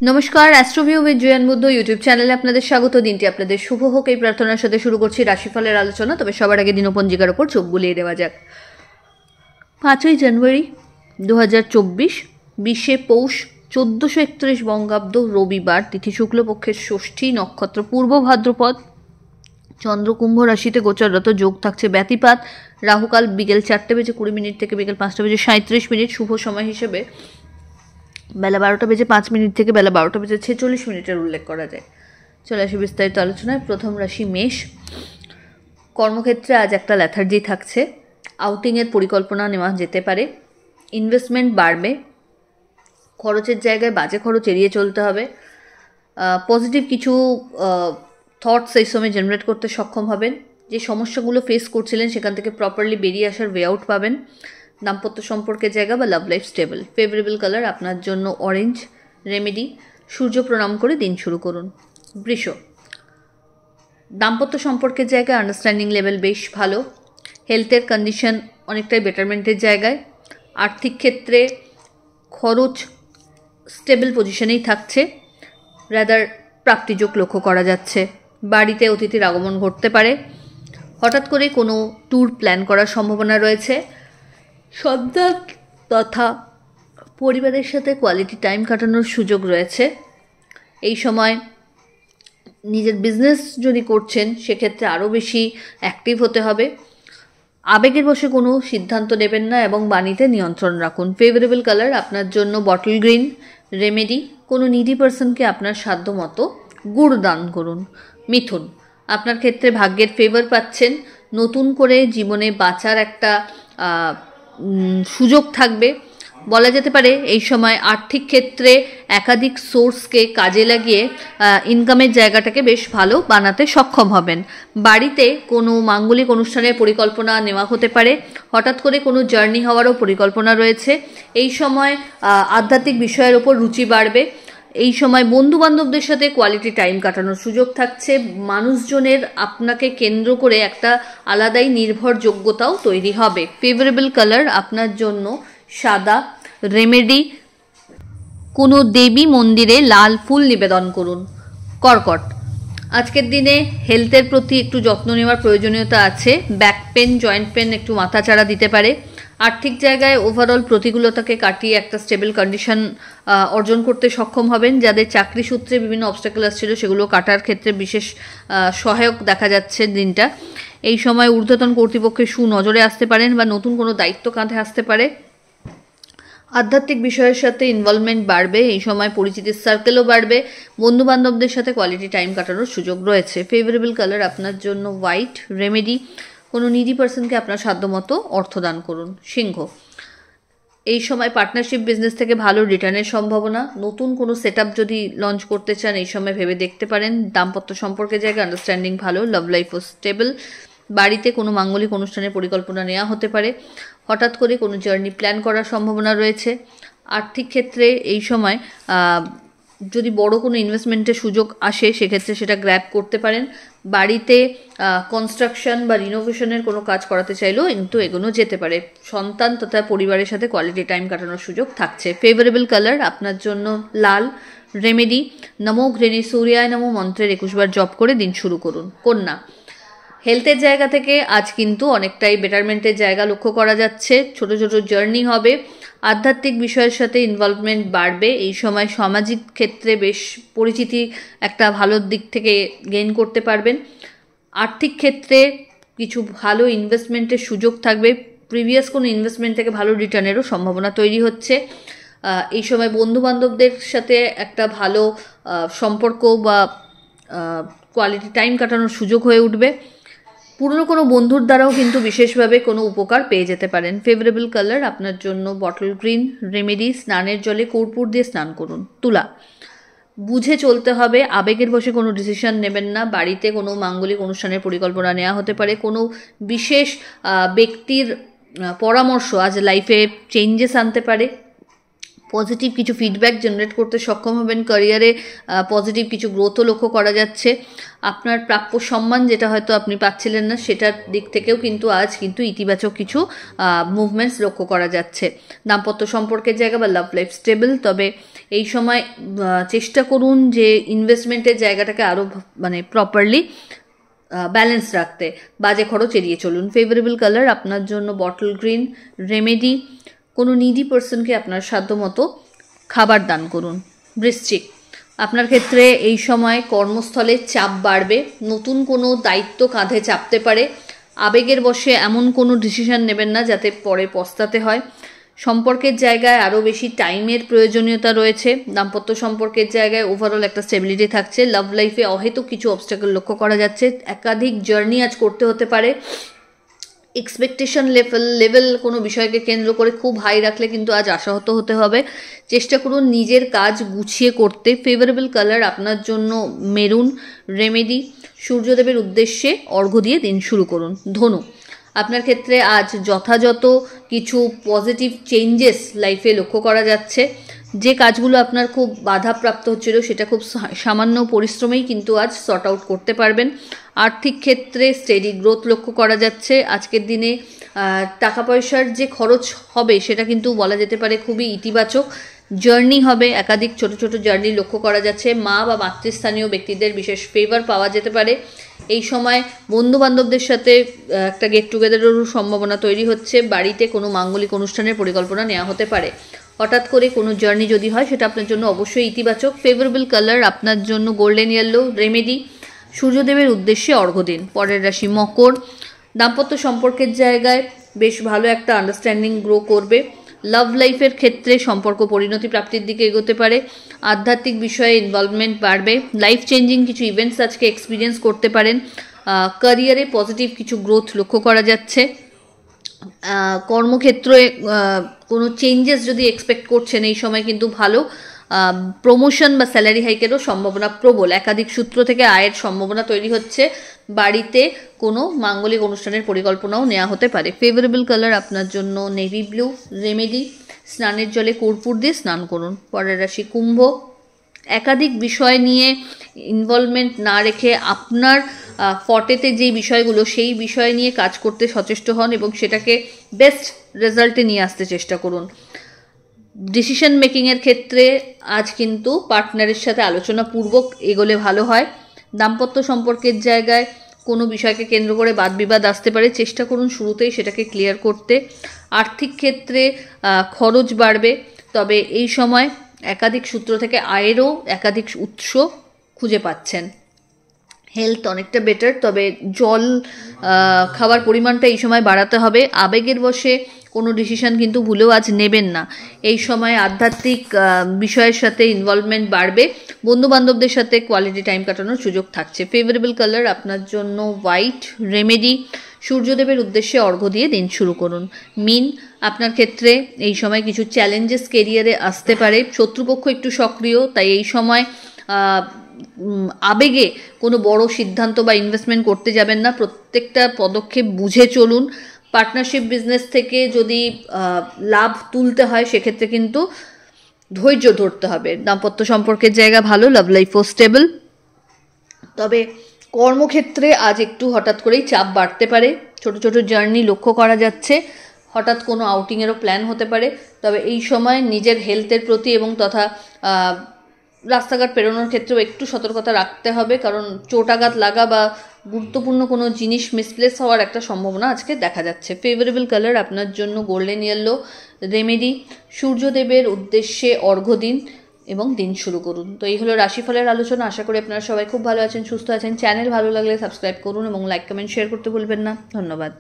নমস্কার, অ্যাস্ট্রোভিউ with জয়ান Buddha YouTube চ্যানেলে আপনাদের স্বাগত। দিনটি আপনাদের শুভ হোক এই প্রার্থনার সাথে শুরু করছি রাশিফলের আলোচনা। তবে সবার আগে দিনপঞ্জিকার ওপর চোখ বুলিয়ে দেওয়া যাক। 5ই জানুয়ারি 2024, 20শে পৌষ 1431 বঙ্গাব্দ, রবিবার, তিথি শুক্লপক্ষের ষষ্ঠী, নক্ষত্র পূর্ব ভাদ্রপদ, চন্দ্র কুম্ভ রাশিতে গোচররত, যোগ থাকছে ব্যতিপাত, রাহুকাল বিকেল 4:20 থেকে বিকেল 5:37, শুভ সময় হিসেবে বেলা 12:05 থেকে বেলা 12:46 উল্লেখ করা যায়। চলে আসি বিস্তারিত আলোচনায়। প্রথম রাশি মেষ। কর্মক্ষেত্রে আজ একটা ল্যাথার্জি থাকছে। আউটিংয়ের পরিকল্পনা নেওয়া যেতে পারে। ইনভেস্টমেন্ট বাড়বে। খরচের জায়গায় বাজে খরচ এড়িয়ে চলতে হবে। পজিটিভ কিছু থটস এই সময় জেনারেট করতে সক্ষম হবেন। যে সমস্যাগুলো ফেস করছিলেন সেখান থেকে প্রপারলি বেরিয়ে আসার ওয়ে আউট পাবেন। দাম্পত্য সম্পর্কের জায়গা বা love life stable. Favourable colour আপনার জন্য অরেঞ্জ। রেমেডি, সূর্য প্রণাম করে দিন শুরু করুন। বৃষ। দাম্পত্য সম্পর্কের জায়গায় আন্ডারস্ট্যান্ডিং লেভেল বেশ ভালো। হেলথের কন্ডিশন অনেকটাই বেটারমেন্টের জায়গায়। আর্থিক ক্ষেত্রে খরচ স্টেবল পজিশনেই থাকছে। রাদার প্রাপ্তিযোগ লক্ষ্য করা যাচ্ছে। বাড়িতে অতিথির আগমন ঘটতে পারে। হঠাৎ করে কোনো ট্যুর প্ল্যান করার সম্ভাবনা রয়েছে। সন্তান তথা পরিবারের সাথে কোয়ালিটি টাইম কাটানোর সুযোগ রয়েছে। এই সময় নিজের বিজনেস যদি করছেন সেক্ষেত্রে আরও বেশি অ্যাক্টিভ হতে হবে। আবেগের বশে কোনো সিদ্ধান্ত নেবেন না এবং বাণীতে নিয়ন্ত্রণ রাখুন। ফেভারেবল কালার আপনার জন্য বটল গ্রিন। রেমেডি, কোনো নিডি পার্সনকে আপনার সাধ্য মতো গুড় দান করুন। মিথুন, আপনার ক্ষেত্রে ভাগ্যের ফেভার পাচ্ছেন। নতুন করে জীবনে বাঁচার একটা সুযোগ থাকবে। বলা যেতে পারে এই সময় আর্থিক ক্ষেত্রে একাধিক সোর্সকে কাজে লাগিয়ে ইনকামের জায়গাটাকে বেশ ভালো বানাতে সক্ষম হবেন। বাড়িতে কোনো মাঙ্গলিক অনুষ্ঠানের পরিকল্পনা নেওয়া হতে পারে। হঠাৎ করে কোনো জার্নি হওয়ারও পরিকল্পনা রয়েছে। এই সময় আধ্যাত্মিক বিষয়ের ওপর রুচি বাড়বে। এই সময় বন্ধু বান্ধবদের সাথে কোয়ালিটি টাইম কাটানোর সুযোগ থাকছে। মানুষজনের আপনাকে কেন্দ্র করে একটা আলাদাই নির্ভরযোগ্যতাও তৈরি হবে। ফেভারেবল কালার আপনার জন্য সাদা। রেমেডি, কোনো দেবী মন্দিরে লাল ফুল নিবেদন করুন। কর্কট, আজকের দিনে হেলথের প্রতি একটু যত্ন নেওয়ার প্রয়োজনীয়তা আছে। ব্যাক পেন, জয়েন্ট পেন একটু মাথাচাড়া দিতে পারে। আর্থিক জায়গায় ওভারঅল প্রতিকূলতাকে কাটিয়ে একটা স্টেবল কন্ডিশন অর্জন করতে সক্ষম হবেন। যাদের চাকরি সূত্রে বিভিন্ন অবস্টাকেল আসছিল সেগুলো কাটার ক্ষেত্রে বিশেষ সহায়ক দেখা যাচ্ছে দিনটা। এই সময় ঊর্ধ্বতন কর্তৃপক্ষের সুনজরে আসতে পারেন বা নতুন কোনো দায়িত্ব কাঁধে আসতে পারে। আধ্যাত্মিক বিষয়ের সাথে ইনভলভমেন্ট বাড়বে। এই সময় পরিচিতির সার্কেলও বাড়বে। বন্ধু বান্ধবদের সাথে কোয়ালিটি টাইম কাটানোর সুযোগ রয়েছে। ফেভারেবল কালার আপনার জন্য হোয়াইট। রেমেডি, কোনো নিডি পার্সনকে আপনার সাধ্যমতো অর্থদান করুন। সিংহ, এই সময় পার্টনারশিপ বিজনেস থেকে ভালো রিটার্নের সম্ভাবনা। নতুন কোনো সেট যদি লঞ্চ করতে চান এই সময় ভেবে দেখতে পারেন। দাম্পত্য সম্পর্কের জায়গায় আন্ডারস্ট্যান্ডিং ভালো। লাভ লাইফও স্টেবল। বাড়িতে কোনো মাঙ্গলিক অনুষ্ঠানের পরিকল্পনা নেওয়া হতে পারে। হঠাৎ করে কোনো জার্নি প্ল্যান করার সম্ভাবনা রয়েছে। আর্থিক ক্ষেত্রে এই সময় যদি বড় কোনো ইনভেস্টমেন্টের সুযোগ আসে সেক্ষেত্রে সেটা গ্র্যাব করতে পারেন। বাড়িতে কনস্ট্রাকশন বা রিনোভেশনের কোনো কাজ করাতে চাইলেও কিন্তু এগোনো যেতে পারে। সন্তান তথা পরিবারের সাথে কোয়ালিটি টাইম কাটানোর সুযোগ থাকছে। ফেভারেবল কালার আপনার জন্য লাল। রেমেডি, নমো ঘৃণী সূর্যায় নমো মন্ত্রের 21 বার জপ করে দিন শুরু করুন। কন্যা, হেলথের জায়গা থেকে আজ কিন্তু অনেকটাই বেটারমেন্টের জায়গা লক্ষ্য করা যাচ্ছে। ছোট ছোট জার্নি হবে। আধ্যাত্মিক বিষয়ের সাথে ইনভলভমেন্ট বাড়বে। এই সময় সামাজিক ক্ষেত্রে বেশ পরিচিতি একটা ভালো দিক থেকে গেইন করতে পারবেন। আর্থিক ক্ষেত্রে কিছু ভালো ইনভেস্টমেন্টের সুযোগ থাকবে। প্রিভিয়াস কোনো ইনভেস্টমেন্ট থেকে ভালো রিটার্নেরও সম্ভাবনা তৈরি হচ্ছে। এই সময় বন্ধু বান্ধবদের সাথে একটা ভালো সম্পর্ক বা কোয়ালিটি টাইম কাটানোর সুযোগ হয়ে উঠবে। পুরনো কোনো বন্ধুর দ্বারাও কিন্তু বিশেষভাবে কোনো উপকার পেয়ে যেতে পারেন। ফেভারেবল কালার আপনার জন্য বটল গ্রিন। রেমেডি, স্নানের জলে কর্পূর দিয়ে স্নান করুন। তুলা, বুঝে চলতে হবে। আবেগের বশে কোনো ডিসিশন নেবেন না। বাড়িতে কোনো মাঙ্গলিক অনুষ্ঠানের পরিকল্পনা নেওয়া হতে পারে। কোনো বিশেষ ব্যক্তির পরামর্শ আজ লাইফে চেঞ্জেস আনতে পারে। পজিটিভ কিছু ফিডব্যাক জেনারেট করতে সক্ষম হবেন। ক্যারিয়ারে পজিটিভ কিছু গ্রোথও লক্ষ্য করা যাচ্ছে। আপনার প্রাপ্য সম্মান যেটা হয়তো আপনি পাচ্ছিলেন না সেটার দিক থেকেও কিন্তু আজ কিন্তু ইতিবাচক কিছু মুভমেন্টস লক্ষ্য করা যাচ্ছে। দাম্পত্য সম্পর্কের জায়গা বা লাভ লাইফ স্টেবল। তবে এই সময় চেষ্টা করুন যে ইনভেস্টমেন্টের জায়গাটাকে আরও প্রপারলি ব্যালেন্স রাখতে, বাজে খরচ এড়িয়ে চলুন। ফেভারেবল কালার আপনার জন্য বটল গ্রিন। রেমেডি, কোনো নিডি পার্সনকে আপনার সাধ্যমতো খাবার দান করুন। বৃশ্চিক, আপনার ক্ষেত্রে এই সময় কর্মস্থলে চাপ বাড়বে, নতুন কোনো দায়িত্ব কাঁধে চাপতে পারে। আবেগের বশে এমন কোনো ডিসিশন নেবেন না যাতে পরে পস্তাতে হয়। সম্পর্কের জায়গায় আরও বেশি টাইমের প্রয়োজনীয়তা রয়েছে। দাম্পত্য সম্পর্কের জায়গায় ওভারঅল একটা স্টেবিলিটি থাকছে। লাভ লাইফে অহেতুক কিছু অবস্টাকেল লক্ষ্য করা যাচ্ছে। একাধিক জার্নি আজ করতে হতে পারে। এক্সপেকটেশন লেভেল কোনো বিষয়কে কেন্দ্র করে খুব হাই রাখলে কিন্তু আজ আশাহত হতে হবে। চেষ্টা করুন নিজের কাজ গুছিয়ে করতে। ফেভারেবল কালার আপনার জন্য মেরুন। রেমেডি, সূর্যদেবের উদ্দেশ্যে অর্ঘ্য দিয়ে দিন শুরু করুন। ধনু, আপনার ক্ষেত্রে আজ যথাযথ কিছু পজিটিভ চেঞ্জেস লাইফে লক্ষ্য করা যাচ্ছে। যে কাজগুলো আপনার খুব বাধাপ্রাপ্ত হচ্ছিল সেটা খুব সামান্য পরিশ্রমেই কিন্তু আজ সর্ট আউট করতে পারবেন। আর্থিক ক্ষেত্রে স্টেডি গ্রোথ লক্ষ্য করা যাচ্ছে। আজকের দিনে টাকা পয়সার যে খরচ হবে সেটা কিন্তু বলা যেতে পারে খুবই ইতিবাচক। জার্নি হবে, একাধিক ছোট ছোট জার্নি লক্ষ্য করা যাচ্ছে। মা বা মাতৃস্থানীয় ব্যক্তিদের বিশেষ ফেভার পাওয়া যেতে পারে। এই সময় বন্ধু বান্ধবদের সাথে একটা গেট টুগেদারেরও সম্ভাবনা তৈরি হচ্ছে। বাড়িতে কোনো মাঙ্গলিক অনুষ্ঠানের পরিকল্পনা নেওয়া হতে পারে। হঠাৎ করে কোনো জার্নি যদি হয় সেটা আপনার জন্য অবশ্যই ইতিবাচক। ফেভারেবল কালার আপনার জন্য গোল্ডেন ইয়েলো। রেমেডি, সূর্যদেবের উদ্দেশ্যে অর্ঘ্য দিন। পরের রাশি মকর। দাম্পত্য সম্পর্কের জায়গায় বেশ ভালো একটা আন্ডারস্ট্যান্ডিং গ্রো করবে। লাভ লাইফের ক্ষেত্রে সম্পর্ক পরিণতি প্রাপ্তির দিকে এগোতে পারে। আধ্যাত্মিক বিষয়ে ইনভলভমেন্ট বাড়বে। লাইফ চেঞ্জিং কিছু ইভেন্টস আজকে এক্সপিরিয়েন্স করতে পারেন। ক্যারিয়ারে পজিটিভ কিছু গ্রোথ লক্ষ্য করা যাচ্ছে। কর্মক্ষেত্রে কোনো চেঞ্জেস যদি এক্সপেক্ট করছেন এই সময় কিন্তু ভালো। প্রমোশন বা স্যালারি হাইকেরও সম্ভাবনা প্রবল। একাধিক সূত্র থেকে আয়ের সম্ভাবনা তৈরি হচ্ছে। বাড়িতে কোনো মাঙ্গলিক অনুষ্ঠানের পরিকল্পনাও নেওয়া হতে পারে। ফেভারেবল কালার আপনার জন্য নেভি ব্লু। রেমেডি, স্নানের জলে কর্পূর দিয়ে স্নান করুন। পরের রাশি কুম্ভ। একাধিক বিষয় নিয়ে ইনভলভমেন্ট না রেখে আপনার ফটেতে যেই বিষয়গুলো সেই বিষয় নিয়ে কাজ করতে সচেষ্ট হন এবং সেটাকে বেস্ট রেজাল্টে নিয়ে আসতে চেষ্টা করুন। ডিসিশন মেকিংয়ের ক্ষেত্রে আজ কিন্তু পার্টনারের সাথে আলোচনাপূর্বক এগোলে ভালো হয়। দাম্পত্য সম্পর্কের জায়গায় কোনো বিষয়কে কেন্দ্র করে বাদবিবাদ আসতে পারে, চেষ্টা করুন শুরুতেই সেটাকে ক্লিয়ার করতে। আর্থিক ক্ষেত্রে খরচ বাড়বে, তবে এই সময় একাধিক সূত্র থেকে আয়েরও একাধিক উৎস খুঁজে পাচ্ছেন। হেলথ অনেকটা বেটার, তবে জল খাওয়ার পরিমাণটা এই সময় বাড়াতে হবে। আবেগের বশে কোনো ডিসিশন কিন্তু ভুলেও আজ নেবেন না। এই সময় আধ্যাত্মিক বিষয়ের সাথে ইনভলভমেন্ট বাড়বে। বন্ধু বান্ধবদের সাথে কোয়ালিটি টাইম কাটানোর সুযোগ থাকছে। ফেভারেবল কালার আপনার জন্য হোয়াইট। রেমেডি, সূর্যদেবের উদ্দেশ্যে অর্ঘ্য দিয়ে দিন শুরু করুন। মিন, আপনার ক্ষেত্রে এই সময় কিছু চ্যালেঞ্জেস কেরিয়ারে আসতে পারে। শত্রুপক্ষ একটু সক্রিয়, তাই এই সময় আবেগে কোনো বড় সিদ্ধান্ত বা ইনভেস্টমেন্ট করতে যাবেন না। প্রত্যেকটা পদক্ষেপ বুঝে চলুন। পার্টনারশিপ বিজনেস থেকে যদি লাভ তুলতে হয় সেক্ষেত্রে কিন্তু ধৈর্য ধরতে হবে। দাম্পত্য সম্পর্কের জায়গা ভালো, লাভ লাইফও স্টেবল। তবে কর্মক্ষেত্রে আজ একটু হঠাৎ করেই চাপ বাড়তে পারে। ছোট ছোট জার্নি লক্ষ্য করা যাচ্ছে। হঠাৎ কোনো আউটিংয়েরও প্ল্যান হতে পারে। তবে এই সময় নিজের হেলথের প্রতি এবং তথা রাস্তাঘাট পেরোনোর ক্ষেত্রেও একটু সতর্কতা রাখতে হবে, কারণ চোটাঘাত লাগা বা গুরুত্বপূর্ণ কোনো জিনিস মিসপ্লেস হওয়ার একটা সম্ভাবনা আজকে দেখা যাচ্ছে। ফেভারেবল কালার আপনার জন্য গোল্ডেন ইয়েলো। রেমেডি, সূর্যদেবের উদ্দেশ্যে অর্ঘ্য দিন এবং দিন শুরু করুন। তো এই হলো রাশিফলের আলোচনা। আশা করি আপনারা সবাই খুব ভালো আছেন, সুস্থ আছেন। চ্যানেল ভালো লাগলে সাবস্ক্রাইব করুন এবং লাইক কমেন্ট শেয়ার করতে ভুলবেন না। ধন্যবাদ।